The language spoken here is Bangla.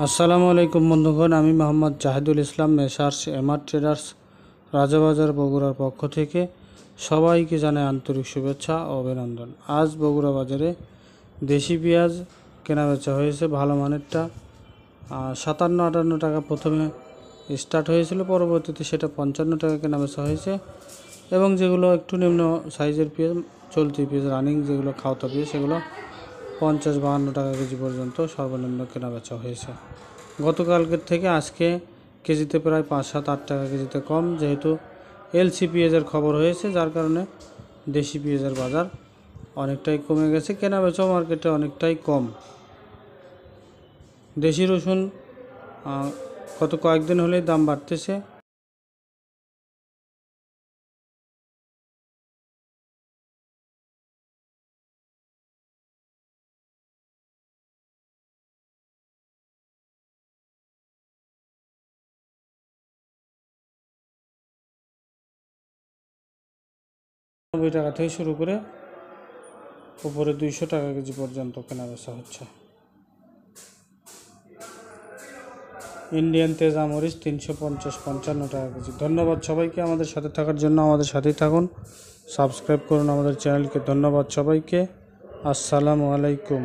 আসসালামু আলাইকুম বন্ধুগণ, আমি মোহাম্মদ জাহিদুল ইসলাম মেসার্স এমআর ট্রেডার্স রাজাবাজার বগুড়ার পক্ষ থেকে সবাইকে জানাই আন্তরিক শুভেচ্ছা ও অভিনন্দন। আজ বগুড়া বাজারে দেশি পেঁয়াজ কেনাবেচা হয়েছে। ভালো মানেরটা 57-58 টাকা প্রথমে স্টার্ট হয়েছিল, পরবর্তীতে সেটা 55 টাকা কেনাবেচা হয়েছে। এবং যেগুলো একটু নিম্ন সাইজের পেঁয়াজ, চলতি পেঁয়াজ, রানিং যেগুলো খাওয়া পেঁয়াজ, সেগুলো 50-52 টাকা কেজি পর্যন্ত সর্বনিম্ন কেনাবেচা হয়েছে। গতকালকের থেকে আজকে কেজিতে প্রায় 5-7-8 টাকা কেজিতে কম, যেহেতু এলসি পেঁয়াজের খবর হয়েছে, যার কারণে দেশি পেঁয়াজের বাজার অনেকটাই কমে গেছে, কেনাবেচাও মার্কেটে অনেকটাই কম। দেশি রসুন গত কয়েকদিন হলেই দাম বাড়তেছে। টাকা থেকে শুরু করে উপরে 200 টাকা কেজি পর্যন্ত কেনাবেচা হচ্ছে। ইন্ডিয়ান তেজা মরিচ 350-55 টাকা কেজি। ধন্যবাদ সবাইকে আমাদের সাথে থাকার জন্য। আমাদের সাথেই থাকুন, সাবস্ক্রাইব করুন আমাদের চ্যানেলকে। ধন্যবাদ সবাইকে। আসসালামু আলাইকুম।